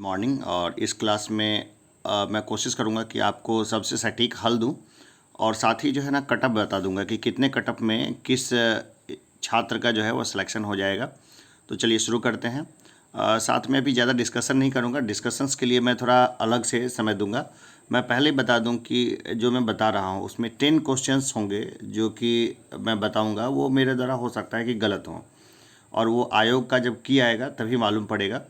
Morning. और इस class में मैं कोशिश करूंगा कि आपको सबसे सटीक हल दूं और साथ ही जो है ना कटअप बता दूंगा कि कितने कटअप में किस छात्र का जो है वो सिलेक्शन हो जाएगा। तो चलिए शुरू करते हैं। साथ में अभी ज़्यादा डिस्कशन नहीं करूंगा, डिस्कशंस के लिए मैं थोड़ा अलग से समय दूंगा। मैं पहले ही बता दूं कि जो मैं बता रहा हूं उसमें 10 क्वेश्चंस होंगे जो कि मैं बताऊंगा वो मेरे द्वारा हो सकता है कि गलत हों, और वो आयोग का जब की आएगा तभी मालूम पड़ेगा।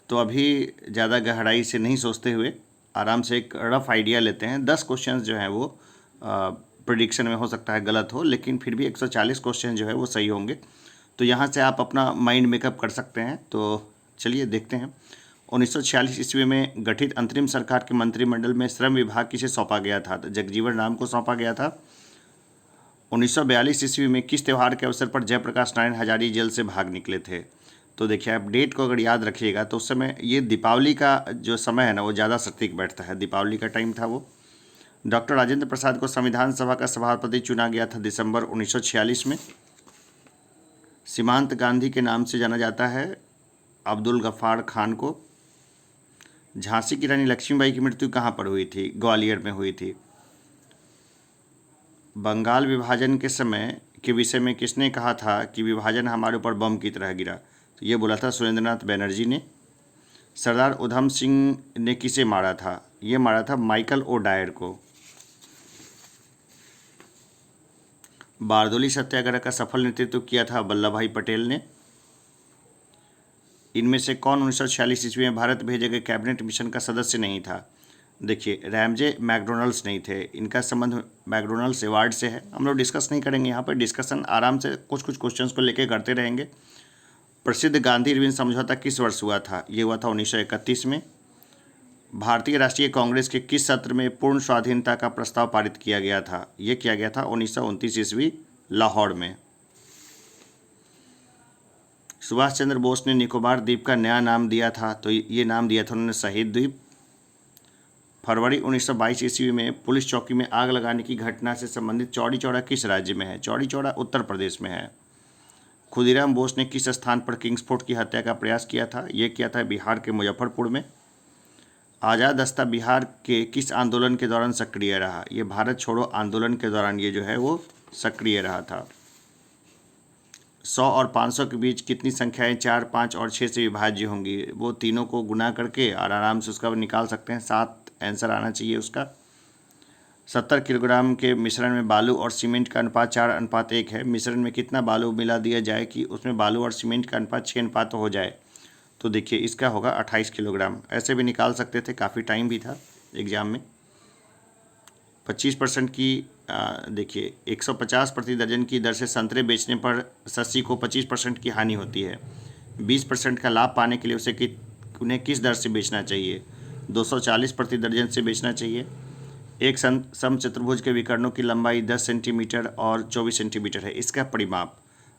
तो अभी ज़्यादा गहराई से नहीं सोचते हुए आराम से एक रफ आइडिया लेते हैं। 10 क्वेश्चंस जो हैं वो प्रिडिक्शन में हो सकता है गलत हो, लेकिन फिर भी 140 क्वेश्चन जो है वो सही होंगे। तो यहाँ से आप अपना माइंड मेकअप कर सकते हैं। तो चलिए देखते हैं। 1946 ईस्वी में गठित अंतरिम सरकार के मंत्रिमंडल में श्रम विभाग किसे सौंपा गया था? तो जगजीवन राम को सौंपा गया था। 1942 ईस्वी में किस त्यौहार के अवसर पर जयप्रकाश नारायण हजारी जेल से भाग निकले थे? तो देखिए, आप डेट को अगर याद रखिएगा तो उस समय ये दीपावली का जो समय है ना वो ज़्यादा सटीक बैठता है, दीपावली का टाइम था वो। डॉक्टर राजेंद्र प्रसाद को संविधान सभा का सभापति चुना गया था दिसंबर 1946 में। सीमांत गांधी के नाम से जाना जाता है अब्दुल गफ्फार खान को। झांसी की रानी लक्ष्मीबाई की मृत्यु कहाँ पर हुई थी? ग्वालियर में हुई थी। बंगाल विभाजन के समय के विषय में किसने कहा था कि विभाजन हमारे ऊपर बम की तरह गिरा? तो ये बोला था सुरेंद्रनाथ बैनर्जी ने। सरदार उधम सिंह ने किसे मारा था? ये मारा था माइकल ओ डायर को। बारदोली सत्याग्रह का सफल नेतृत्व किया था वल्लभ भाई पटेल ने। इनमें से कौन 1946 ईस्वी में भारत भेजे गए कैबिनेट मिशन का सदस्य नहीं था? देखिए, रैमजे मैकडोनल्ड्स नहीं थे। इनका संबंध मैकडोनल्ड्स अवार्ड से है। हम लोग डिस्कस नहीं करेंगे यहाँ पर, डिस्कशन आराम से कुछ कुछ क्वेश्चंस को लेकर करते रहेंगे। प्रसिद्ध गांधी इरविन समझौता किस वर्ष हुआ था? ये हुआ था 1931 में। भारतीय राष्ट्रीय कांग्रेस के किस सत्र में पूर्ण स्वाधीनता का प्रस्ताव पारित किया गया था? ये किया गया था 1929 ईस्वी लाहौर में। सुभाष चंद्र बोस ने निकोबार द्वीप का नया नाम दिया था, तो ये नाम दिया था उन्होंने शहीद द्वीप। फरवरी 1922 ईस्वी में पुलिस चौकी में आग लगाने की घटना से संबंधित चौड़ी चौड़ा किस राज्य में है? चौड़ी चौड़ा उत्तर प्रदेश में है। खुदीराम बोस ने किस स्थान पर किंग्सफोर्ड की हत्या का प्रयास किया था? ये किया था बिहार के मुजफ्फरपुर में। आज़ाद दस्ता बिहार के किस आंदोलन के दौरान सक्रिय रहा? ये भारत छोड़ो आंदोलन के दौरान ये जो है वो सक्रिय रहा था। 100 और 500 के बीच कितनी संख्याएं 4, 5 और 6 से विभाज्य होंगी? वो तीनों को गुना करके और आराम से उसका निकाल सकते हैं। 7 आंसर आना चाहिए उसका। 70 किलोग्राम के मिश्रण में बालू और सीमेंट का अनुपात 4:1 है। मिश्रण में कितना बालू मिला दिया जाए कि उसमें बालू और सीमेंट का अनुपात 6 हो जाए? तो देखिए, इसका होगा 28 किलोग्राम। ऐसे भी निकाल सकते थे, काफ़ी टाइम भी था एग्जाम में। 25% की देखिए 150 प्रति दर्जन की दर से संतरे बेचने पर शशि को 25% की हानि होती है। 20% का लाभ पाने के लिए उन्हें किस दर से बेचना चाहिए? 240 प्रति दर्जन से बेचना चाहिए। एक समचतुर्भुज के विकर्णों की लंबाई 10 सेंटीमीटर और 24 सेंटीमीटर है। इसका परिमाप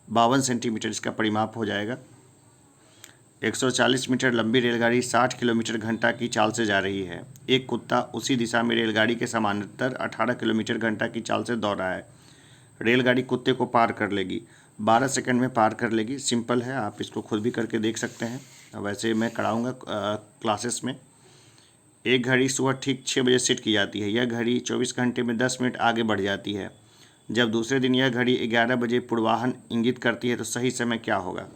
52 सेंटीमीटर इसका परिमाप हो जाएगा। 140 मीटर लंबी रेलगाड़ी 60 किलोमीटर घंटा की चाल से जा रही है। एक कुत्ता उसी दिशा में रेलगाड़ी के समानांतर 18 किलोमीटर घंटा की चाल से दौड़ रहा है। रेलगाड़ी कुत्ते को पार कर लेगी, 12 सेकंड में पार कर लेगी। सिंपल है, आप इसको खुद भी करके देख सकते हैं। वैसे मैं कराऊंगा क्लासेस में। एक घड़ी सुबह ठीक 6 बजे सेट की जाती है। यह घड़ी 24 घंटे में 10 मिनट आगे बढ़ जाती है। जब दूसरे दिन यह घड़ी 11 बजे पूर्वाह्न इंगित करती है तो सही समय क्या होगा?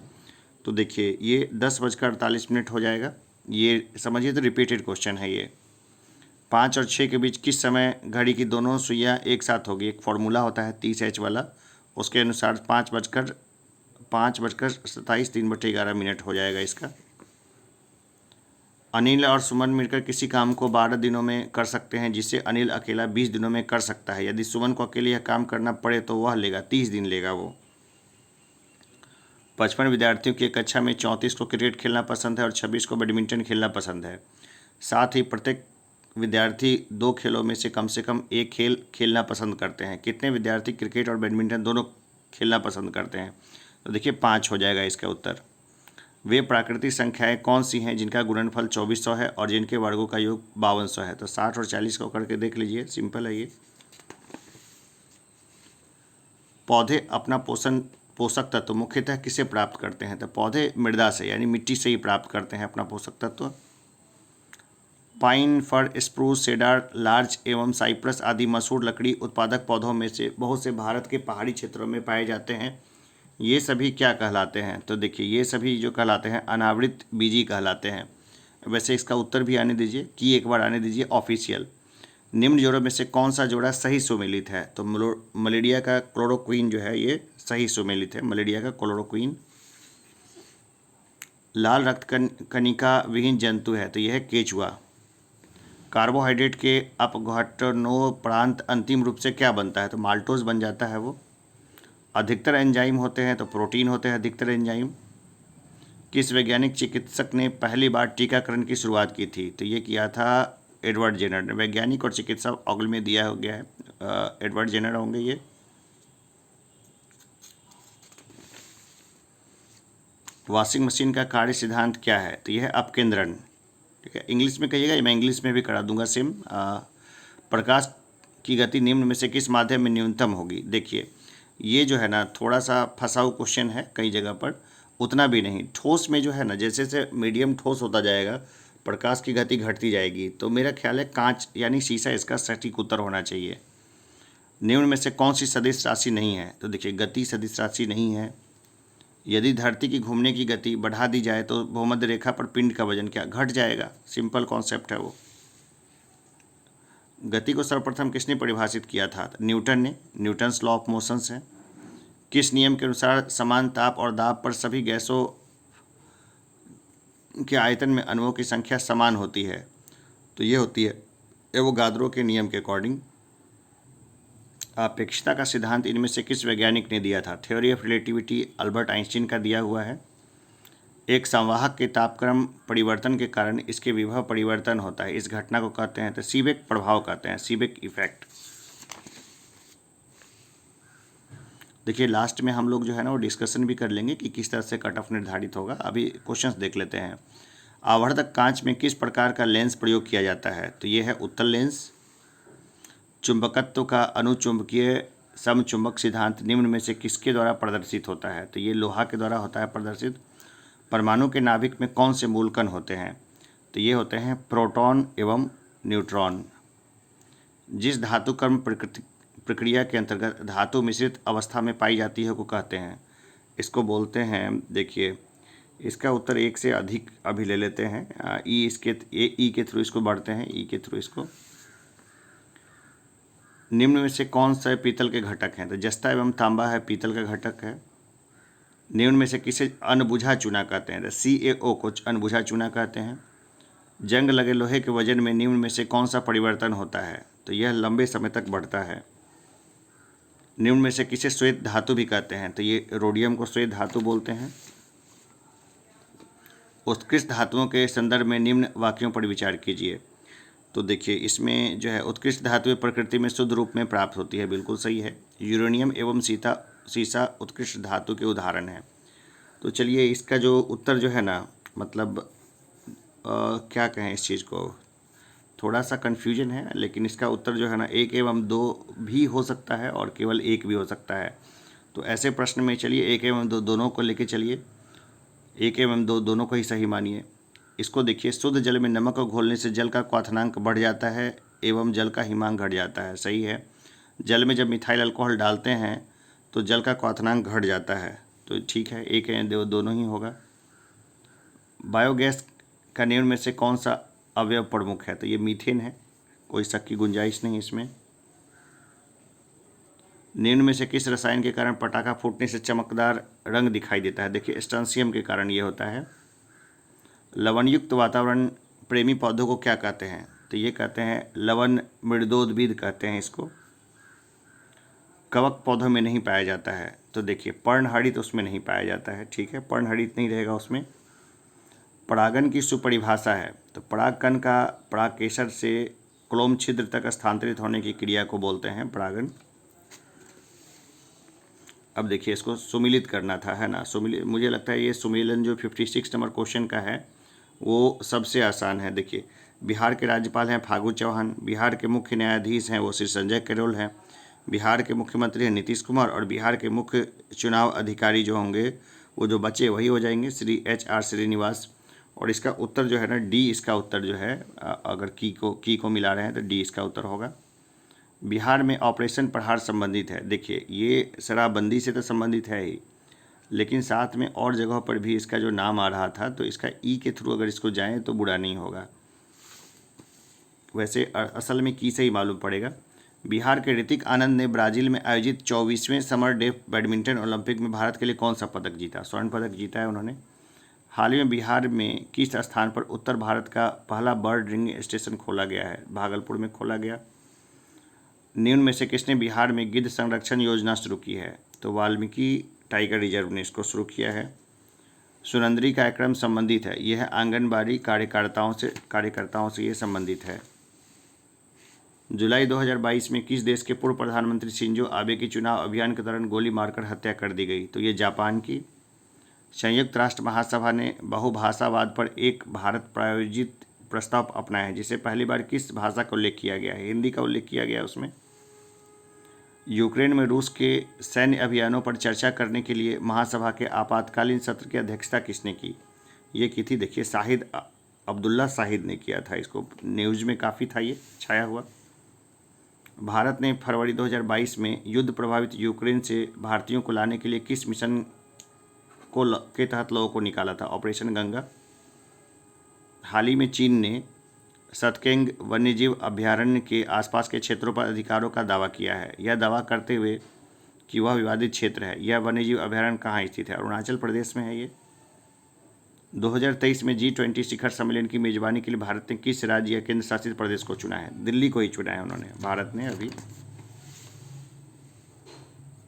तो देखिए, ये 10:48 हो जाएगा। ये समझिए तो रिपीटेड क्वेश्चन है ये। 5 और 6 के बीच किस समय घड़ी की दोनों सुइयाँ एक साथ होगी? एक फॉर्मूला होता है 30H वाला, उसके अनुसार 5:27 3/11 हो जाएगा इसका। अनिल और सुमन मिलकर किसी काम को 12 दिनों में कर सकते हैं, जिसे अनिल अकेला 20 दिनों में कर सकता है। यदि सुमन को अकेले यह काम करना पड़े तो वह लेगा 30 दिन लेगा वो। 55 विद्यार्थियों की कक्षा में 34 को क्रिकेट खेलना पसंद है और 26 को बैडमिंटन खेलना पसंद है। साथ ही प्रत्येक विद्यार्थी 2 खेलों में से कम एक खेल खेलना पसंद करते हैं। कितने विद्यार्थी क्रिकेट और बैडमिंटन दोनों खेलना पसंद करते हैं? तो देखिए, 5 हो जाएगा इसका उत्तर। वे प्राकृतिक संख्याएं कौन सी हैं जिनका गुणनफल 2400 है और जिनके वर्गों का योग 5200 है? तो 60 और 40 को करके देख लीजिए, सिंपल है ये। पौधे अपना पोषक तत्व मुख्यतः किससे प्राप्त करते हैं? तो पौधे मृदा से यानी मिट्टी से ही प्राप्त करते हैं अपना पोषक तत्व। पाइन, फर, स्प्रूस, सेडार, लार्च एवं साइप्रस आदि मशहूर लकड़ी उत्पादक पौधों में से बहुत से भारत के पहाड़ी क्षेत्रों में पाए जाते हैं। ये सभी क्या कहलाते हैं? तो देखिए ये सभी जो कहलाते हैं अनावृत बीजी कहलाते हैं। वैसे इसका उत्तर भी आने दीजिए कि एक बार आने दीजिए ऑफिशियल। निम्न जोड़ों में से कौन सा जोड़ा सही सुमेलित है? तो मलेरिया का क्लोरोक्वीन जो है ये सही सुमेलित है, मलेरिया का क्लोरोक्वीन। लाल रक्त कणिका विहीन जंतु है तो यह है केचुआ। कार्बोहाइड्रेट के अपघटनोपरांत अंतिम रूप से क्या बनता है? तो माल्टोज बन जाता है वो। अधिकतर एंजाइम होते हैं तो प्रोटीन होते हैं अधिकतर एंजाइम। किस वैज्ञानिक चिकित्सक ने पहली बार टीकाकरण की शुरुआत की थी? तो ये किया था एडवर्ड जेनर ने। वैज्ञानिक और चिकित्सक अगल में दिया हो गया है, एडवर्ड जेनर होंगे ये। वॉशिंग मशीन का कार्य सिद्धांत क्या है? तो यह है अपकेंद्रण। ठीक है, इंग्लिश में कहिएगा, मैं इंग्लिश में भी करा दूंगा सेम। प्रकाश की गति निम्न में से किस माध्यम में न्यूनतम होगी? देखिए ये जो है ना थोड़ा सा फंसाऊ क्वेश्चन है कई जगह पर, उतना भी नहीं। ठोस में जो है ना जैसे जैसे मीडियम ठोस होता जाएगा प्रकाश की गति घटती जाएगी, तो मेरा ख्याल है कांच यानी शीशा इसका सटीक उत्तर होना चाहिए। निम्न में से कौन सी सदिश राशि नहीं है? तो देखिए गति सदिश राशि नहीं है। यदि धरती की घूमने की गति बढ़ा दी जाए तो भूमध्य रेखा पर पिंड का वजन क्या घट जाएगा? सिंपल कॉन्सेप्ट है वो। गति को सर्वप्रथम किसने परिभाषित किया था? न्यूटन ने। न्यूटन्स लॉ ऑफ मोशंस है। किस नियम के अनुसार समान ताप और दाब पर सभी गैसों के आयतन में अणुओं की संख्या समान होती है? तो ये होती है एवोगाद्रो के नियम के अकॉर्डिंग। अपेक्षता का सिद्धांत इनमें से किस वैज्ञानिक ने दिया था? Theory of relativity Albert Einstein का दिया हुआ है। एक संवाहक के तापक्रम परिवर्तन के कारण इसके विभव परिवर्तन होता है, इस घटना को कहते हैं तो सीबेक प्रभाव कहते हैं, सीबेक इफेक्ट। देखिए लास्ट में हम लोग जो है ना वो डिस्कशन भी कर लेंगे कि किस तरह से कट ऑफ निर्धारित होगा। अभी क्वेश्चंस देख लेते हैं। आवर्धक कांच में किस प्रकार का लेंस प्रयोग किया जाता है? तो ये है उत्तल लेंस। चुंबकत्व का अनुचुंबकीय समचुंबक सिद्धांत निम्न में से किसके द्वारा प्रदर्शित होता है? तो ये लोहा के द्वारा होता है प्रदर्शित। परमाणु के नाभिक में कौन से मूलकण होते हैं? तो ये होते हैं प्रोटॉन एवं न्यूट्रॉन। जिस धातु कर्म प्रक्रिया के अंतर्गत धातु मिश्रित अवस्था में पाई जाती है को कहते हैं, इसको बोलते हैं, देखिए इसका उत्तर एक से अधिक अभी ले लेते हैं। ई के थ्रू इसको बढ़ते हैं, ई के थ्रू इसको। निम्न में से कौन सा पीतल के घटक हैं? तो जस्ता एवं तांबा है पीतल का घटक है। निम्न में से किसे अनबुझा चूना कहते हैं? तो CaO को अनबुझा चूना कहते हैं। जंग लगे लोहे के वजन में निम्न में से कौन सा परिवर्तन होता है? तो यह लंबे समय तक बढ़ता है। निम्न में से किसे श्वेत धातु भी कहते हैं? तो ये रोडियम को श्वेत धातु बोलते हैं। उत्कृष्ट धातुओं के संदर्भ में निम्न वाक्यों पर विचार कीजिए। तो देखिए इसमें जो है उत्कृष्ट धातुएं प्रकृति में शुद्ध रूप में प्राप्त होती है, बिल्कुल सही है। यूरेनियम एवं सीसा उत्कृष्ट धातु के उदाहरण हैं। तो चलिए इसका जो उत्तर जो है ना मतलब क्या कहें इस चीज़ को, थोड़ा सा कन्फ्यूजन है, लेकिन इसका उत्तर जो है ना 1 एवं 2 भी हो सकता है और केवल 1 भी हो सकता है। तो ऐसे प्रश्न में चलिए 1 एवं 2 दोनों को लेके चलिए, 1 एवं 2 दोनों को ही सही मानिए। इसको देखिए, शुद्ध जल में नमक को घोलने से जल का क्वथनांक बढ़ जाता है एवं जल का हिमांक घट जाता है, सही है। जल में जब मिथाइल अल्कोहल डालते हैं तो जल का क्वथनांक घट जाता है, तो ठीक है 1 या 2 दोनों ही होगा। बायोगैस का निम्न में से कौन सा अवयव प्रमुख है? तो ये मीथेन है, कोई शक की गुंजाइश नहीं इसमें। निम्न में से किस रसायन के कारण पटाखा फूटने से चमकदार रंग दिखाई देता है? देखिए स्ट्रोंशियम के कारण ये होता है। लवणयुक्त वातावरण प्रेमी पौधों को क्या कहते हैं? तो ये कहते हैं लवण मृदोद्भिद कहते हैं इसको। कवक पौधों में नहीं पाया जाता है, तो देखिए पर्णहरित उसमें नहीं पाया जाता है, ठीक है, पर्णहरित नहीं रहेगा उसमें। परागन की सुपरिभाषा है, तो परागकण का परागकेसर से क्लोम छिद्र तक स्थानांतरित होने की क्रिया को बोलते हैं परागन। अब देखिए इसको सुमिलित करना था, है ना। सुमिलित, मुझे लगता है ये सुमेलन जो 56 नंबर क्वेश्चन का है वो सबसे आसान है। देखिए बिहार के राज्यपाल हैं फागू चौहान, बिहार के मुख्य न्यायाधीश हैं वो श्री संजय करोल हैं, बिहार के मुख्यमंत्री हैं नीतीश कुमार, और बिहार के मुख्य चुनाव अधिकारी जो होंगे वो जो बचे वही हो जाएंगे श्री HR श्रीनिवास। और इसका उत्तर जो है ना डी, इसका उत्तर जो है अगर की को मिला रहे हैं तो डी इसका उत्तर होगा। बिहार में ऑपरेशन प्रहार संबंधित है। देखिए ये शराबबंदी से तो संबंधित है ही, लेकिन साथ में और जगहों पर भी इसका जो नाम आ रहा था, तो इसका ई के थ्रू अगर इसको जाएं तो बुरा नहीं होगा। वैसे असल में की से ही मालूम पड़ेगा। बिहार के ऋतिक आनंद ने ब्राज़ील में आयोजित 24वें समर डेफ बैडमिंटन ओलंपिक में भारत के लिए कौन सा पदक जीता? स्वर्ण पदक जीता है उन्होंने। हाल ही में बिहार में किस स्थान पर उत्तर भारत का पहला बर्ड रिंग स्टेशन खोला गया है? भागलपुर में खोला गया। निम्न में से किसने बिहार में गिद्ध संरक्षण योजना शुरू की है? तो वाल्मीकि टाइगर रिजर्व ने इसको शुरू किया है। सुनंदरी कार्यक्रम संबंधित है, यह आंगनबाड़ी कार्यकर्ताओं से ये संबंधित है। जुलाई 2022 में किस देश के पूर्व प्रधानमंत्री शिंजो आबे की चुनाव अभियान के दौरान गोली मारकर हत्या कर दी गई? तो ये जापान की। संयुक्त राष्ट्र महासभा ने बहुभाषावाद पर एक भारत प्रायोजित प्रस्ताव अपनाया है, जिसे पहली बार किस भाषा का उल्लेख किया गया है? हिंदी का उल्लेख किया गया उसमें। यूक्रेन में रूस के सैन्य अभियानों पर चर्चा करने के लिए महासभा के आपातकालीन सत्र की अध्यक्षता किसने की? ये की थी, देखिए शाहिद अब्दुल्ला शाहिद ने किया था। इसको न्यूज़ में काफ़ी था ये छाया हुआ। भारत ने फरवरी 2022 में युद्ध प्रभावित यूक्रेन से भारतीयों को लाने के लिए किस मिशन के तहत लोगों को निकाला था? ऑपरेशन गंगा। हाल ही में चीन ने सतकेंग वन्यजीव अभयारण्य के आसपास के क्षेत्रों पर अधिकारों का दावा किया है, यह दावा करते हुए कि वह विवादित क्षेत्र है। यह वन्यजीव अभयारण्य कहाँ स्थित है? अरुणाचल प्रदेश में है ये। 2023 में G20 शिखर सम्मेलन की मेजबानी के लिए भारत ने किस राज्य या केंद्र शासित प्रदेश को चुना है? दिल्ली को ही चुना है उन्होंने, भारत ने अभी।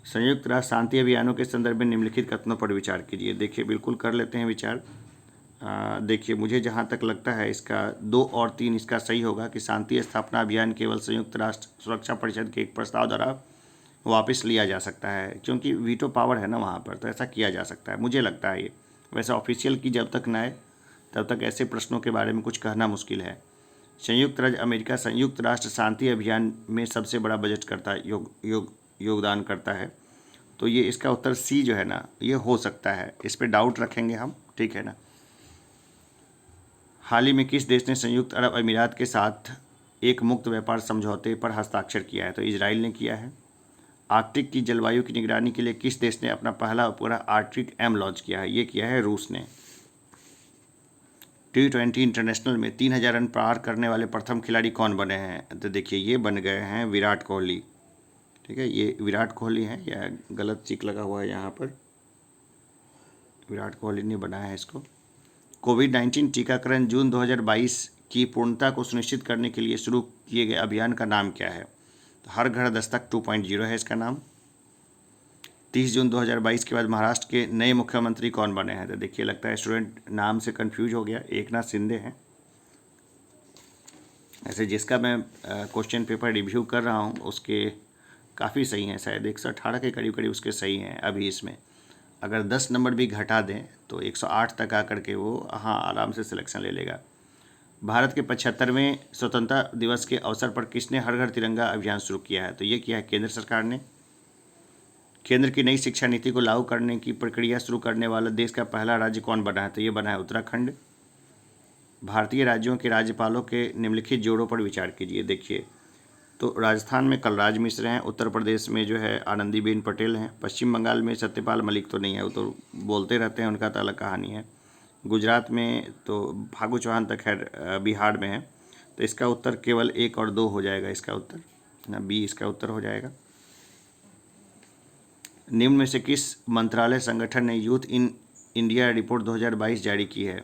संयुक्त राष्ट्र शांति अभियानों के संदर्भ में निम्नलिखित कथनों पर विचार कीजिए। देखिए बिल्कुल कर लेते हैं विचार। देखिए मुझे जहाँ तक लगता है इसका 2 और 3 इसका सही होगा कि शांति स्थापना अभियान केवल संयुक्त राष्ट्र सुरक्षा परिषद के एक प्रस्ताव द्वारा वापस लिया जा सकता है, क्योंकि वीटो पावर है ना वहाँ पर, तो ऐसा किया जा सकता है, मुझे लगता है ये। वैसे ऑफिशियल की जब तक न आए तब तक ऐसे प्रश्नों के बारे में कुछ कहना मुश्किल है। संयुक्त राज्य अमेरिका संयुक्त राष्ट्र शांति अभियान में सबसे बड़ा बजट करता है, योगदान करता है, तो ये इसका उत्तर सी जो है ना ये हो सकता है। इस पर डाउट रखेंगे हम, ठीक है ना। हाल ही में किस देश ने संयुक्त अरब अमीरात के साथ एक मुक्त व्यापार समझौते पर हस्ताक्षर किया है? तो इजराइल ने किया है। आर्कटिक की जलवायु की निगरानी के लिए किस देश ने अपना पहला उपग्रह आर्कटिक एम लॉन्च किया है? ये किया है रूस ने। T20 इंटरनेशनल में 3000 रन पार करने वाले प्रथम खिलाड़ी कौन बने हैं? तो देखिए ये बन गए हैं विराट कोहली। ठीक है, ये विराट कोहली हैं, या गलत चिक लगा हुआ है यहाँ पर, विराट कोहली ने बनाया है इसको। कोविड-19 टीकाकरण जून 2022 की पूर्णता को सुनिश्चित करने के लिए शुरू किए गए अभियान का नाम क्या है? तो हर घर दस्तक 2.0 है इसका नाम। 30 जून 2022 के बाद महाराष्ट्र के नए मुख्यमंत्री कौन बने हैं? तो देखिए लगता है स्टूडेंट नाम से कंफ्यूज हो गया, एकनाथ शिंदे हैं। ऐसे जिसका मैं क्वेश्चन पेपर रिव्यू कर रहा हूँ उसके काफ़ी सही हैं, शायद 118 के करीब करीब उसके सही हैं। अभी इसमें अगर 10 नंबर भी घटा दें तो 108 तक आकर के वो आराम से सिलेक्शन ले लेगा। भारत के 75वें स्वतंत्रता दिवस के अवसर पर किसने हर घर तिरंगा अभियान शुरू किया है? तो ये किया है केंद्र सरकार ने। केंद्र की नई शिक्षा नीति को लागू करने की प्रक्रिया शुरू करने वाला देश का पहला राज्य कौन बना है? तो ये बना है उत्तराखंड। भारतीय राज्यों के राज्यपालों के निम्नलिखित जोड़ों पर विचार कीजिए। देखिए तो राजस्थान में कलराज मिश्र हैं, उत्तर प्रदेश में जो है आनंदीबेन पटेल हैं, पश्चिम बंगाल में सत्यपाल मलिक तो नहीं है, वो तो बोलते रहते हैं, उनका तो अलग कहानी है। गुजरात में तो फागू चौहान तक है, बिहार में है। तो इसका उत्तर केवल 1 और 2 हो जाएगा, इसका उत्तर ना बी इसका उत्तर हो जाएगा। निम्न में से किस मंत्रालय संगठन ने यूथ इन इंडिया रिपोर्ट 2022 जारी की है?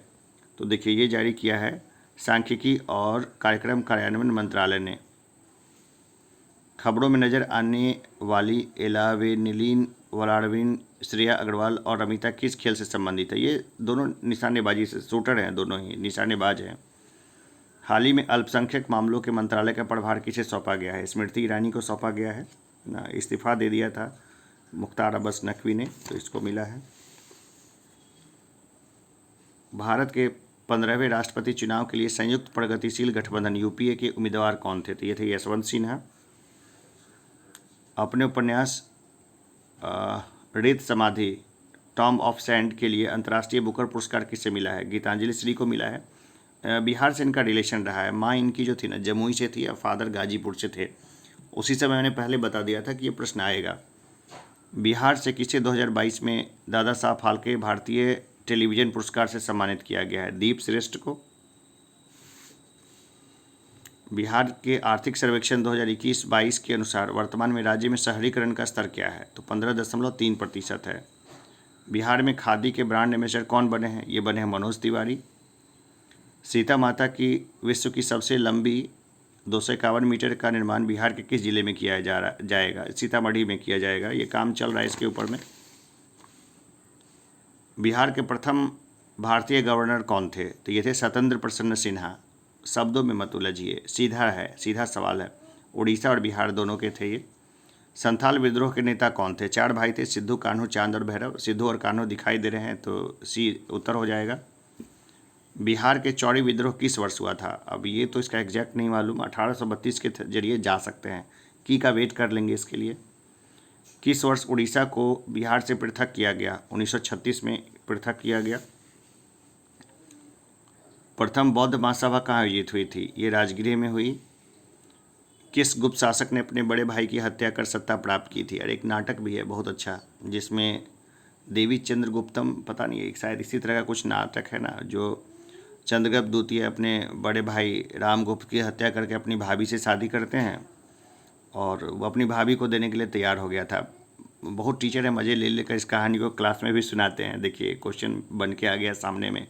तो देखिए ये जारी किया है सांख्यिकी और कार्यक्रम कार्यान्वयन मंत्रालय ने। खबरों में नजर आने वाली एलावेनिलीन वलाडविन, श्रेया अग्रवाल और रमिता किस खेल से संबंधित है? ये दोनों निशानेबाजी से शूटर हैं, दोनों ही निशानेबाज हैं। हाल ही में अल्पसंख्यक मामलों के मंत्रालय का प्रभार किसे सौंपा गया है? स्मृति ईरानी को सौंपा गया है ना, इस्तीफा दे दिया था मुख्तार अब्बास नकवी ने, तो इसको मिला है। भारत के 15वें राष्ट्रपति चुनाव के लिए संयुक्त प्रगतिशील गठबंधन यूपीए के उम्मीदवार कौन थे? तो ये थे यशवंत सिन्हा। अपने उपन्यास रेत समाधि टॉम ऑफ सैंड के लिए अंतर्राष्ट्रीय बुकर पुरस्कार किससे मिला है? गीतांजलि श्री को मिला है। बिहार से इनका रिलेशन रहा है। माँ इनकी जो थी ना जमुई से थी और फादर गाजीपुर से थे। उसी समय मैंने पहले बता दिया था कि ये प्रश्न आएगा। बिहार से किसे 2022 में दादा साहब फाल्के भारतीय टेलीविजन पुरस्कार से सम्मानित किया गया है? दीप श्रेष्ठ को। बिहार के आर्थिक सर्वेक्षण 2021-22 के अनुसार वर्तमान में राज्य में शहरीकरण का स्तर क्या है? तो 15.3% है। बिहार में खादी के ब्रांड एम्बेसडर कौन बने हैं? ये बने हैं मनोज तिवारी। सीता माता की विश्व की सबसे लंबी 251 मीटर का निर्माण बिहार के किस जिले में किया जाएगा? सीतामढ़ी में किया जाएगा। ये काम चल रहा है इसके ऊपर में। बिहार के प्रथम भारतीय गवर्नर कौन थे? तो ये थे सत्येंद्र प्रसन्न सिन्हा। शब्दों में मत उलझिए, सीधा सवाल है। उड़ीसा और बिहार दोनों के थे ये। संथाल विद्रोह के नेता कौन थे? 4 भाई थे, सिद्धू, कान्हू, चांद और भैरव। सिद्धू और कान्हू दिखाई दे रहे हैं तो सी उत्तर हो जाएगा। बिहार के चौड़ी विद्रोह किस वर्ष हुआ था? अब ये तो इसका एग्जैक्ट नहीं मालूम। 1832 के जरिए जा सकते हैं। की का वेट कर लेंगे इसके लिए। किस वर्ष उड़ीसा को बिहार से पृथक किया गया? 1936 में पृथक किया गया। प्रथम बौद्ध महासभा कहाँ आयोजित हुई थी? ये राजगृह में हुई। किस गुप्त शासक ने अपने बड़े भाई की हत्या कर सत्ता प्राप्त की थी? और एक नाटक भी है बहुत अच्छा जिसमें देवी चंद्रगुप्तम, पता नहीं एक शायद इसी तरह का कुछ नाटक है ना, जो चंद्रगुप्त द्वितीय अपने बड़े भाई रामगुप्त की हत्या करके अपनी भाभी से शादी करते हैं और वो अपनी भाभी को देने के लिए तैयार हो गया था। बहुत टीचर है मज़े ले लेकर इस कहानी को क्लास में भी सुनाते हैं। देखिए क्वेश्चन बन के आ गया सामने में।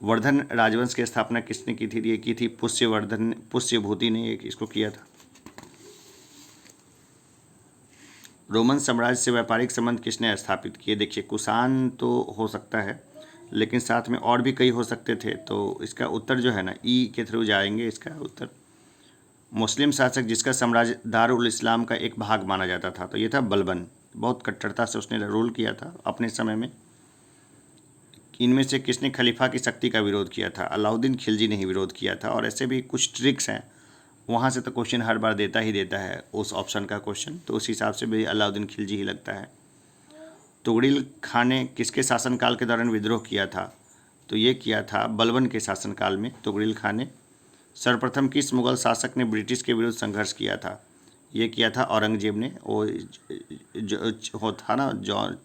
वर्धन राजवंश की स्थापना किसने की थी? ये की थी पुष्यभूति ने इसको किया था। रोमन साम्राज्य से व्यापारिक संबंध किसने स्थापित किए? देखिए कुषाण तो हो सकता है लेकिन साथ में और भी कई हो सकते थे, तो इसका उत्तर जो है ना ई के थ्रू जाएंगे इसका उत्तर। मुस्लिम शासक जिसका साम्राज्य दारुल इस्लाम का एक भाग माना जाता था, तो ये था बलबन। बहुत कट्टरता से उसने रूल किया था अपने समय में। इनमें से किसने खलीफा की शक्ति का विरोध किया था? अलाउद्दीन खिलजी ने ही विरोध किया था। और ऐसे भी कुछ ट्रिक्स हैं, वहाँ से तो क्वेश्चन हर बार देता ही देता है उस ऑप्शन का क्वेश्चन, तो उस हिसाब से भी अलाउद्दीन खिलजी ही लगता है। तुगरिल खान ने किसके शासनकाल के दौरान विद्रोह किया था? तो ये किया था बलबन के शासनकाल में तुगरिल खान ने। सर्वप्रथम किस मुगल शासक ने ब्रिटिश के विरुद्ध संघर्ष किया था? ये किया था औरंगजेब ने। वो जो था ना जो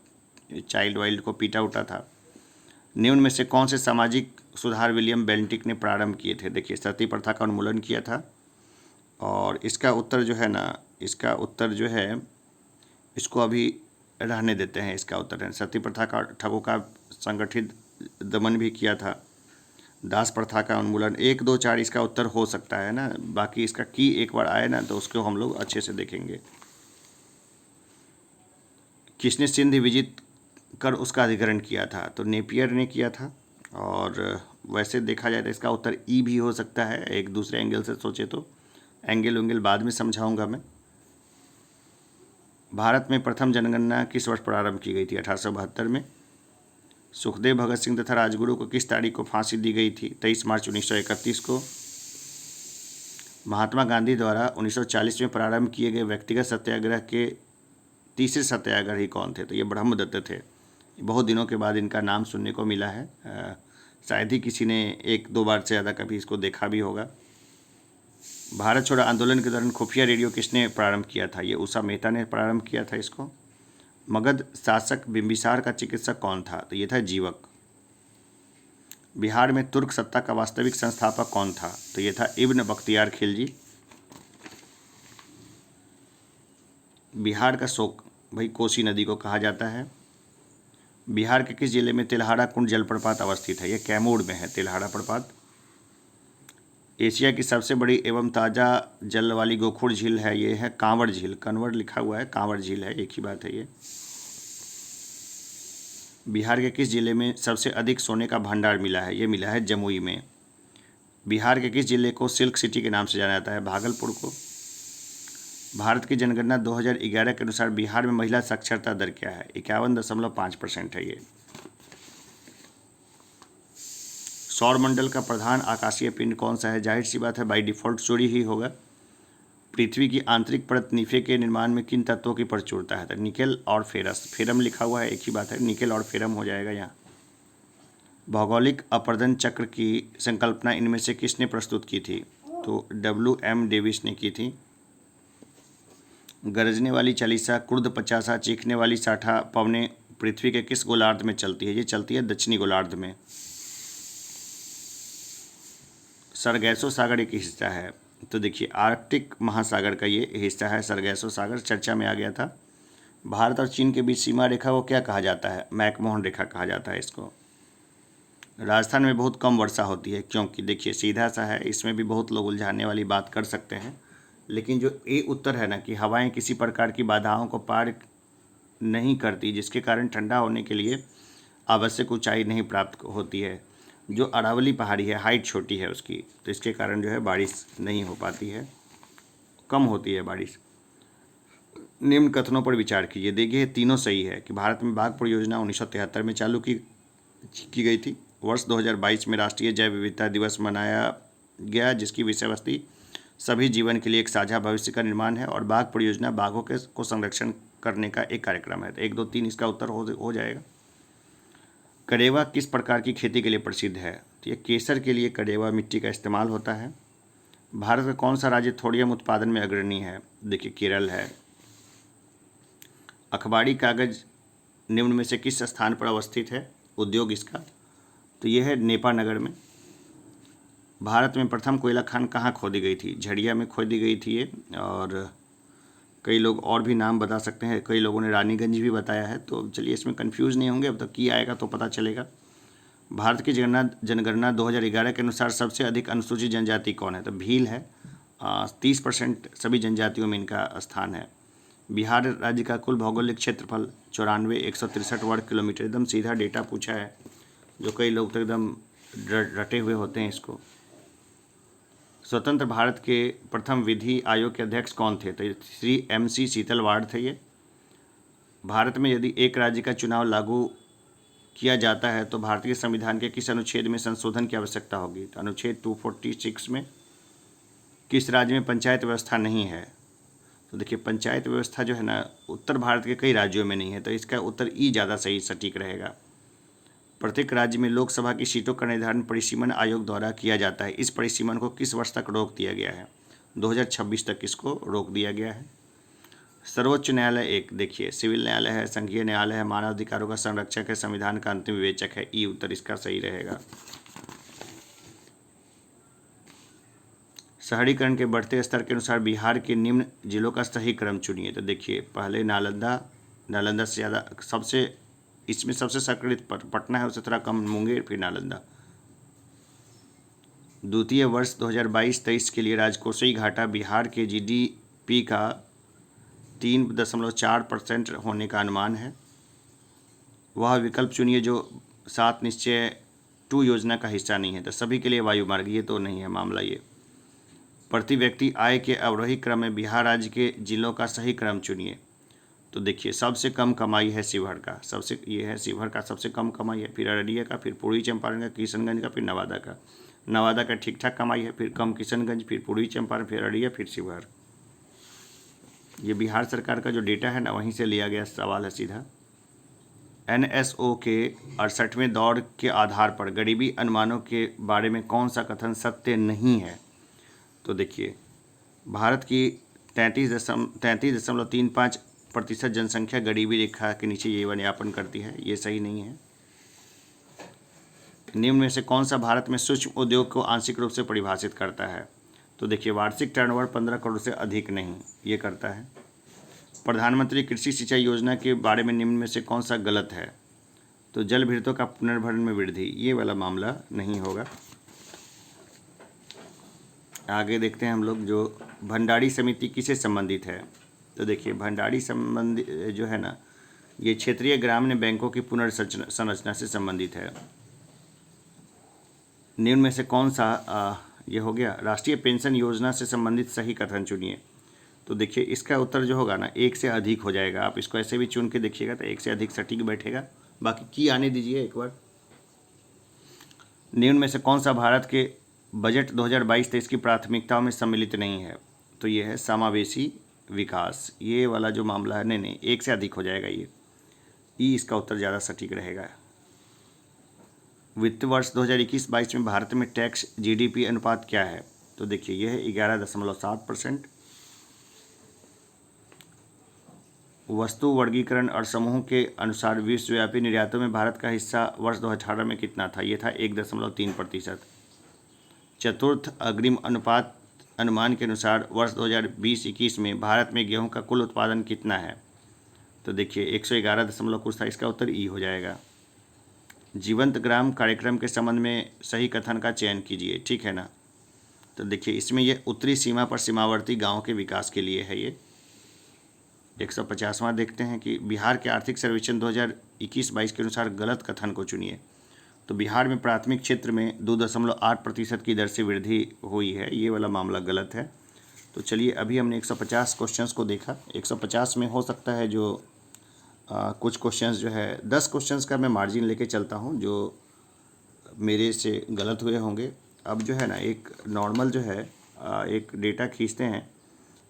चाइल्ड वाइल्ड को पीटा उठा था। निम्न में से कौन से सामाजिक सुधार विलियम बेंटिक ने प्रारंभ किए थे? देखिए सती प्रथा का उन्मूलन किया था। और इसका उत्तर जो है ना, इसका उत्तर जो है इसको अभी रहने देते हैं। इसका उत्तर है सती प्रथा का ठगों का संगठित दमन भी किया था। दास प्रथा का उन्मूलन। 1, 2, 4 इसका उत्तर हो सकता है ना। बाकी इसका की एक बार आए ना तो उसको हम लोग अच्छे से देखेंगे। किसने सिंध विजित कर उसका अधिग्रहण किया था? तो नेपियर ने किया था। और वैसे देखा जाए तो इसका उत्तर ई भी हो सकता है, एक दूसरे एंगल से सोचे तो। एंगल बाद में समझाऊंगा मैं। भारत में प्रथम जनगणना किस वर्ष प्रारंभ की गई थी? 1872 में। सुखदेव, भगत सिंह तथा राजगुरु को किस तारीख को फांसी दी गई थी? 23 मार्च 1931 को। महात्मा गांधी द्वारा 1940 में प्रारंभ किए गए व्यक्तिगत सत्याग्रह के तीसरे सत्याग्रही कौन थे? तो ये ब्रह्मदत्त थे। बहुत दिनों के बाद इनका नाम सुनने को मिला है। शायद ही किसी ने 1-2 बार से ज़्यादा कभी इसको देखा भी होगा। भारत छोड़ो आंदोलन के दौरान खुफिया रेडियो किसने प्रारंभ किया था? ये उषा मेहता ने प्रारंभ किया था इसको। मगध शासक बिंबिसार का चिकित्सक कौन था? तो ये था जीवक। बिहार में तुर्क सत्ता का वास्तविक संस्थापक कौन था? तो ये था इब्न बख्तियार खिलजी। बिहार का शोक भाई कोसी नदी को कहा जाता है। बिहार के किस जिले में तिलहाड़ा कुंड जलप्रपात अवस्थित है? यह कैमूर में है तिलहाड़ा प्रपात। एशिया की सबसे बड़ी एवं ताज़ा जल वाली गोखुर झील है, ये है कांवड़ झील। कन्वर्ट लिखा हुआ है, कांवड़ झील है, एक ही बात है ये। बिहार के किस जिले में सबसे अधिक सोने का भंडार मिला है? ये मिला है जमुई में। बिहार के किस जिले को सिल्क सिटी के नाम से जाना जाता है? भागलपुर को। भारत की जनगणना 2011 के अनुसार बिहार में महिला साक्षरता दर क्या है? 51.5% है ये। सौरमंडल का प्रधान आकाशीय पिंड कौन सा है? जाहिर सी बात है बाई डिफ़ॉल्ट सूर्य ही होगा। पृथ्वी की आंतरिक परत निफे के निर्माण में किन तत्वों की प्रचुरता है? तो निकेल और फेरस। फेरम लिखा हुआ है, एक ही बात है, निकेल और फेरम हो जाएगा यहाँ। भौगोलिक अपर्दन चक्र की संकल्पना इनमें से किसने प्रस्तुत की थी? तो WM डेविस ने की थी। गरजने वाली चालीसा, कुर्द पचासा, चीखने वाली साठा पवने पृथ्वी के किस गोलार्ध में चलती है? ये चलती है दक्षिणी गोलार्ध में। सरगैसो सागर एक हिस्सा है, तो देखिए आर्कटिक महासागर का ये हिस्सा है सरगैसो सागर, चर्चा में आ गया था। भारत और चीन के बीच सीमा रेखा को क्या कहा जाता है? मैकमोहन रेखा कहा जाता है इसको। राजस्थान में बहुत कम वर्षा होती है, क्योंकि देखिए सीधा सा है, इसमें भी बहुत लोग उलझाने वाली बात कर सकते हैं, लेकिन जो ए उत्तर है ना कि हवाएं किसी प्रकार की बाधाओं को पार नहीं करती, जिसके कारण ठंडा होने के लिए आवश्यक ऊंचाई नहीं प्राप्त होती है। जो अरावली पहाड़ी है, हाइट छोटी है उसकी, तो इसके कारण जो है बारिश नहीं हो पाती है, कम होती है बारिश। निम्न कथनों पर विचार कीजिए। देखिए तीनों सही है कि भारत में बाघ परियोजना 1973 में चालू की गई थी। वर्ष 2022 में राष्ट्रीय जैव विविधता दिवस मनाया गया, जिसकी विषय वस्तु सभी जीवन के लिए एक साझा भविष्य का निर्माण है, और बाघ परियोजना बाघों को संरक्षण करने का एक कार्यक्रम है। तो 1, 2, 3 इसका उत्तर हो जाएगा। करेवा किस प्रकार की खेती के लिए प्रसिद्ध है? तो ये केसर के लिए करेवा मिट्टी का इस्तेमाल होता है। भारत का कौन सा राज्य थोडियम उत्पादन में अग्रणी है? देखिए केरल है। अखबारी कागज निम्न में से किस स्थान पर अवस्थित है? उद्योग इसका, तो यह है नेपानगर में। भारत में प्रथम कोयला खान कहाँ खोदी गई थी? झड़िया में खोदी गई थी ये, और कई लोग और भी नाम बता सकते हैं, कई लोगों ने रानीगंज भी बताया है, तो चलिए इसमें कंफ्यूज नहीं होंगे, अब तक की आएगा तो पता चलेगा। भारत की जनगणना 2011 के अनुसार सबसे अधिक अनुसूचित जनजाति कौन है? तो भील है। 30% सभी जनजातियों में इनका स्थान है। बिहार राज्य का कुल भौगोलिक क्षेत्रफल 94,163 वर्ग किलोमीटर। एकदम सीधा डेटा पूछा है, जो कई लोग तो एकदम रटे हुए होते हैं इसको। स्वतंत्र भारत के प्रथम विधि आयोग के अध्यक्ष कौन थे? तो श्री MC शीतलवाड़ थे ये। भारत में यदि एक राज्य का चुनाव लागू किया जाता है तो भारतीय संविधान के किस अनुच्छेद में संशोधन की आवश्यकता होगी? तो अनुच्छेद 246 में। किस राज्य में पंचायत व्यवस्था नहीं है? तो देखिए पंचायत व्यवस्था जो है ना, उत्तर भारत के कई राज्यों में नहीं है, तो इसका उत्तर ई ज़्यादा सही सटीक रहेगा। प्रत्येक राज्य में लोकसभा की सीटों का निर्धारण परिसीमन आयोग द्वारा किया जाता है। इस परिसीमन को किस वर्ष तक रोक दिया गया है? 2026 तक इसको रोक दिया गया है। सर्वोच्च न्यायालय एक, देखिए सिविल न्यायालय है, संघीय न्यायालय है, मानव अधिकारों का संरक्षक है, संविधान का अंतिम विवेचक है। ई उत्तर इसका सही रहेगा। शहरीकरण के बढ़ते स्तर के अनुसार बिहार के निम्न जिलों का सही क्रम चुनिए। तो देखिए पहले नालंदा से ज़्यादा, इसमें सबसे संकलित पटना है, उससे थोड़ा कम मुंगेर, फिर नालंदा। द्वितीय वर्ष 2022-23 के लिए राजकोषीय घाटा बिहार के GDP का 3.4% होने का अनुमान है। वह विकल्प चुनिए जो 7 निश्चय 2 योजना का हिस्सा नहीं है। तो सभी के लिए वायु मार्ग, ये तो नहीं है मामला। ये प्रति व्यक्ति आय के अवरोही क्रम में बिहार राज्य के जिलों का सही क्रम चुनिए। तो देखिए सबसे कम कमाई है शिवहर का, शिवहर का सबसे कम कमाई है, फिर अररिया का, फिर पूर्वी चंपारण का, किशनगंज का, फिर नवादा का ठीक ठाक कमाई है, फिर कम किशनगंज, फिर पूर्वी चंपारण, फिर अररिया, फिर शिवहर। ये बिहार सरकार का जो डेटा है ना, वहीं से लिया गया सवाल है सीधा। NSO के 68वें दौर के आधार पर गरीबी अनुमानों के बारे में कौन सा कथन सत्य नहीं है? तो देखिए भारत की 33.35% जनसंख्या गरीबी रेखा के नीचे जीवन यापन करती है, ये सही नहीं है। निम्न में से कौन सा भारत में सूक्ष्म उद्योग को आंशिक रूप से परिभाषित करता है? तो देखिए वार्षिक टर्नओवर 15 करोड़ से अधिक नहीं, ये करता है। प्रधानमंत्री कृषि सिंचाई योजना के बारे में निम्न में से कौन सा गलत है? तो जल भृतों का पुनर्भरण में वृद्धि, ये वाला मामला नहीं होगा। आगे देखते हैं हम लोग, जो भंडारी समिति किससे संबंधित है? तो देखिए भंडारी संबंधी जो है ना, ये क्षेत्रीय ग्रामीण बैंकों की पुनर्संरचना से संबंधित है। निम्न में से कौन सा ये हो गया, राष्ट्रीय पेंशन योजना से संबंधित सही कथन चुनिए। तो देखिए इसका उत्तर जो होगा ना, 1 से अधिक हो जाएगा। आप इसको ऐसे भी चुन के देखिएगा तो 1 से अधिक सटीक बैठेगा। बाकी की आने दीजिए एक बार। निम्न में से कौन सा भारत के बजट 2022-23 की प्राथमिकताओं में सम्मिलित नहीं है? तो ये है समावेशी विकास। ये वाला जो मामला है, नहीं एक से अधिक हो जाएगा ये, ई इसका उत्तर ज़्यादा सटीक रहेगा। वित्त वर्ष 2021-22 में भारत में टैक्स जीडीपी अनुपात क्या है? तो देखिए यह है 11.7%। वस्तु वर्गीकरण और समूह के अनुसार विश्वव्यापी निर्यातों में भारत का हिस्सा वर्ष 2018 में कितना था? ये था 1.3%। चतुर्थ अग्रिम अनुपात अनुमान के अनुसार वर्ष 2020-21 में भारत में गेहूं का कुल उत्पादन कितना है? तो देखिए 111 दशमलव कुछ था, इसका उत्तर ई हो जाएगा। जीवंत ग्राम कार्यक्रम के संबंध में सही कथन का चयन कीजिए, ठीक है ना। तो देखिए इसमें यह उत्तरी सीमा पर सीमावर्ती गाँव के विकास के लिए है। ये 150वां देखते हैं कि बिहार के आर्थिक सर्वेक्षण 2021-22 के अनुसार गलत कथन को चुनिए। तो बिहार में प्राथमिक क्षेत्र में 2.8% की दर से वृद्धि हुई है, ये वाला मामला गलत है। तो चलिए अभी हमने 150 क्वेश्चंस को देखा। 150 में हो सकता है जो कुछ क्वेश्चंस जो है 10 क्वेश्चंस का मैं मार्जिन लेके चलता हूँ जो मेरे से गलत हुए होंगे। अब जो है ना एक नॉर्मल जो है एक डेटा खींचते हैं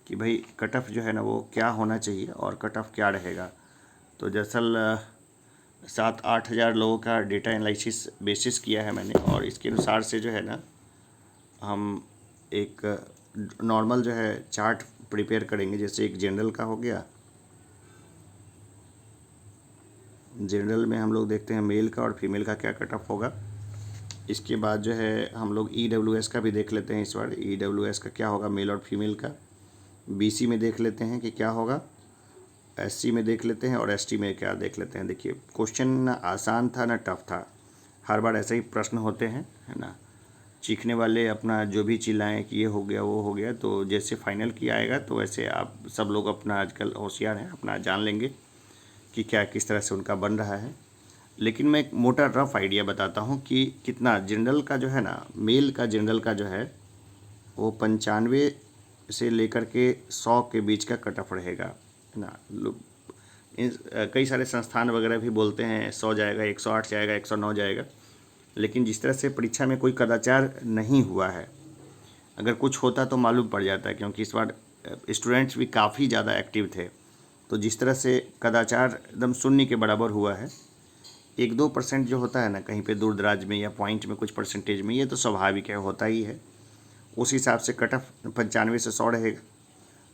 कि भाई कट ऑफ जो है ना वो क्या होना चाहिए और कट ऑफ क्या रहेगा। तो दरअसल 7-8 हज़ार लोगों का डेटा एनालिसिस बेसिस किया है मैंने, और इसके अनुसार से जो है ना हम एक नॉर्मल जो है चार्ट प्रिपेयर करेंगे। जैसे एक जनरल का हो गया, जनरल में हम लोग देखते हैं मेल का और फीमेल का क्या कट ऑफ होगा। इसके बाद जो है हम लोग EWS का भी देख लेते हैं इस बार, EWS का क्या होगा मेल और फीमेल का। BC में देख लेते हैं कि क्या होगा, SC में देख लेते हैं और ST में क्या देख लेते हैं। देखिए क्वेश्चन ना आसान था ना टफ था, हर बार ऐसे ही प्रश्न होते हैं, है ना। चीखने वाले अपना जो भी चिल्लाएं कि ये हो गया वो हो गया, तो जैसे फाइनल किया आएगा तो वैसे आप सब लोग अपना आजकल होशियार हैं, अपना जान लेंगे कि क्या किस तरह से उनका बन रहा है। लेकिन मैं एक मोटा रफ आइडिया बताता हूँ कि कितना जनरल का जो है ना, मेल का जनरल का जो है वो 95 से लेकर के 100 के बीच का कट ऑफ रहेगा, है ना। कई सारे संस्थान वगैरह भी बोलते हैं 100 जाएगा, 108 जाएगा, 109 जाएगा। लेकिन जिस तरह से परीक्षा में कोई कदाचार नहीं हुआ है, अगर कुछ होता तो मालूम पड़ जाता है, क्योंकि इस बार स्टूडेंट्स भी काफ़ी ज़्यादा एक्टिव थे। तो जिस तरह से कदाचार एकदम शून्य के बराबर हुआ है, 1-2% जो होता है ना कहीं पे दूर दराज में या पॉइंट में कुछ परसेंटेज में, ये तो स्वाभाविक है, होता ही है। उस हिसाब से कट ऑफ 95 से 100 रहेगा।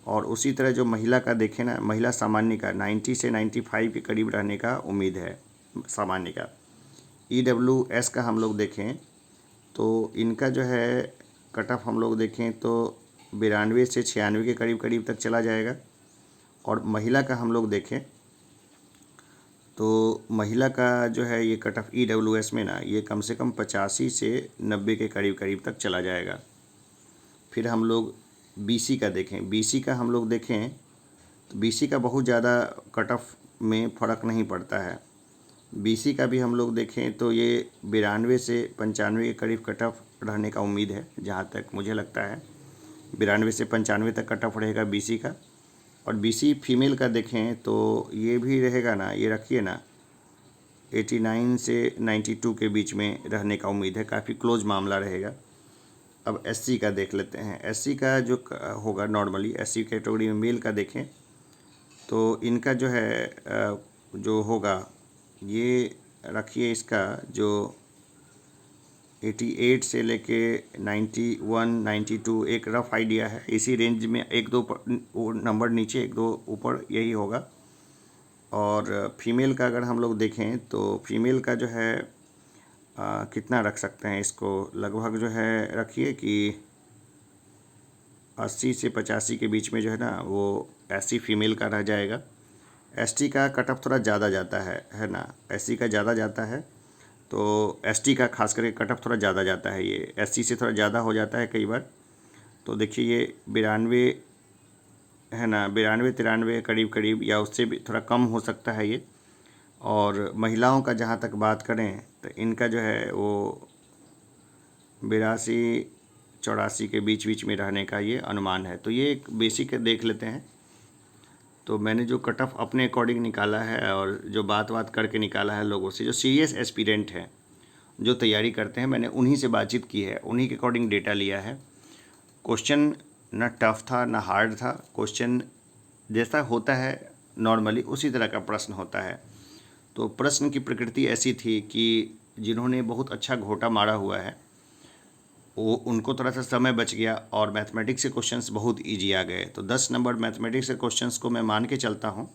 और उसी तरह जो महिला का देखें ना, महिला सामान्य का 90 से 95 के करीब रहने का उम्मीद है सामान्य का। EWS का हम लोग देखें तो इनका जो है कट ऑफ हम लोग देखें तो 92 से 96 के करीब करीब तक चला जाएगा। और महिला का हम लोग देखें तो महिला का जो है ये कट ऑफ EWS में ना ये कम से कम 85 से 90 के करीब करीब तक चला जाएगा। फिर हम लोग BC का देखें, BC का हम लोग देखें तो BC का बहुत ज़्यादा कट ऑफ में फ़र्क नहीं पड़ता है। BC का भी हम लोग देखें तो ये 92 से 95 के करीब कट ऑफ रहने का उम्मीद है, जहाँ तक मुझे लगता है 92 से 95 तक कट ऑफ रहेगा BC का। और BC फीमेल का देखें तो ये भी रहेगा ना, ये रखिए ना 89 से 92 के बीच में रहने का उम्मीद है, काफ़ी क्लोज मामला रहेगा। अब SC का देख लेते हैं। SC का जो होगा नॉर्मली SC कैटेगरी में मेल का देखें तो इनका जो है जो होगा ये रखिए, इसका जो 88 से लेके 91 92 एक रफ़ आइडिया है, इसी रेंज में 1-2 नंबर नीचे 1-2 ऊपर यही होगा। और फीमेल का अगर हम लोग देखें तो फीमेल का जो है कितना रख सकते हैं इसको, लगभग जो है रखिए कि 80 से 85 के बीच में जो है ना वो SC फीमेल का रह जाएगा। ST का कट ऑफ थोड़ा ज़्यादा जाता है ना, SC का ज़्यादा जाता है तो ST का खास करके कट ऑफ थोड़ा ज़्यादा जाता है, ये SC से थोड़ा ज़्यादा हो जाता है कई बार। तो देखिए ये 92 है ना, 92-93 करीब करीब या उससे भी थोड़ा कम हो सकता है ये। और महिलाओं का जहाँ तक बात करें तो इनका जो है वो 82-84 के बीच में रहने का ये अनुमान है। तो ये एक बेसिक देख लेते हैं। तो मैंने जो कट ऑफ अपने अकॉर्डिंग निकाला है और जो बात करके निकाला है लोगों से, जो सीरियस एस्पिरेंट हैं जो तैयारी करते हैं, मैंने उन्हीं से बातचीत की है, उन्हीं के अकॉर्डिंग डेटा लिया है। क्वेश्चन ना टफ था ना हार्ड था, क्वेश्चन जैसा होता है नॉर्मली उसी तरह का प्रश्न होता है। तो प्रश्न की प्रकृति ऐसी थी कि जिन्होंने बहुत अच्छा घोटा मारा हुआ है वो उनको थोड़ा सा समय बच गया और मैथमेटिक्स के क्वेश्चंस बहुत इजी आ गए। तो 10 नंबर मैथमेटिक्स के क्वेश्चंस को मैं मान के चलता हूँ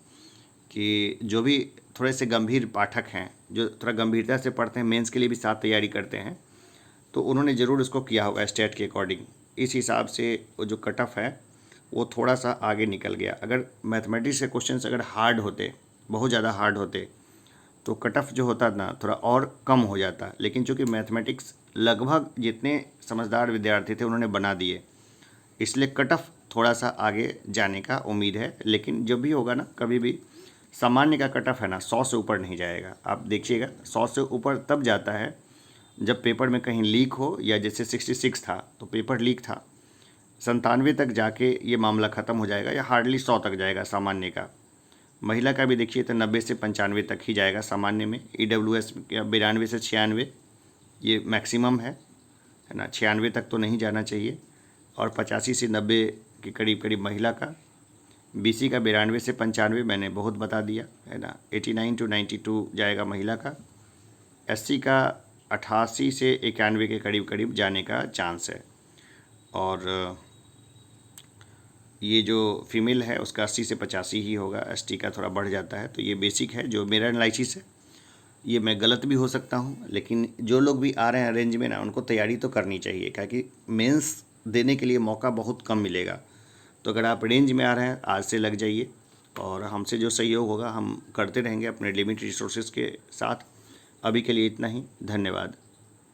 कि जो भी थोड़े से गंभीर पाठक हैं, जो थोड़ा गंभीरता से पढ़ते हैं, मेंस के लिए भी साथ तैयारी करते हैं, तो उन्होंने ज़रूर इसको किया होगा स्टेट के अकॉर्डिंग। इस हिसाब से वो जो कट ऑफ है वो थोड़ा सा आगे निकल गया। अगर मैथमेटिक्स के क्वेश्चंस अगर हार्ड होते, बहुत ज़्यादा हार्ड होते, तो कट ऑफ जो होता ना थोड़ा और कम हो जाता। लेकिन चूँकि मैथमेटिक्स लगभग जितने समझदार विद्यार्थी थे उन्होंने बना दिए, इसलिए कट ऑफ थोड़ा सा आगे जाने का उम्मीद है। लेकिन जब भी होगा ना, कभी भी सामान्य का कट ऑफ है ना 100 से ऊपर नहीं जाएगा। आप देखिएगा 100 से ऊपर तब जाता है जब पेपर में कहीं लीक हो, या जैसे 66 था तो पेपर लीक था, 97 तक जाके ये मामला ख़त्म हो जाएगा, या हार्डली 100 तक जाएगा सामान्य का। महिला का भी देखिए तो 90 से 95 तक ही जाएगा सामान्य में। EWS या 92 से 96 ये मैक्सिमम है ना, 96 तक तो नहीं जाना चाहिए। और 85 से 90 के करीब करीब महिला का। BC का 92 से 95 मैंने बहुत बता दिया है ना। 89 to 92 जाएगा महिला का। SC का 88 से 91 के करीब करीब जाने का चांस है। और ये जो फीमेल है उसका 80 से 85 ही होगा। ST का थोड़ा बढ़ जाता है। तो ये बेसिक है जो मेरा एनालिसिस है। ये मैं गलत भी हो सकता हूँ, लेकिन जो लोग भी आ रहे हैं रेंज में ना, उनको तैयारी तो करनी चाहिए, क्योंकि मेंस देने के लिए मौका बहुत कम मिलेगा। तो अगर आप रेंज में आ रहे हैं आज से लग जाइए, और हमसे जो सहयोग होगा हम करते रहेंगे अपने लिमिटेड रिसोर्सेज के साथ। अभी के लिए इतना ही, धन्यवाद।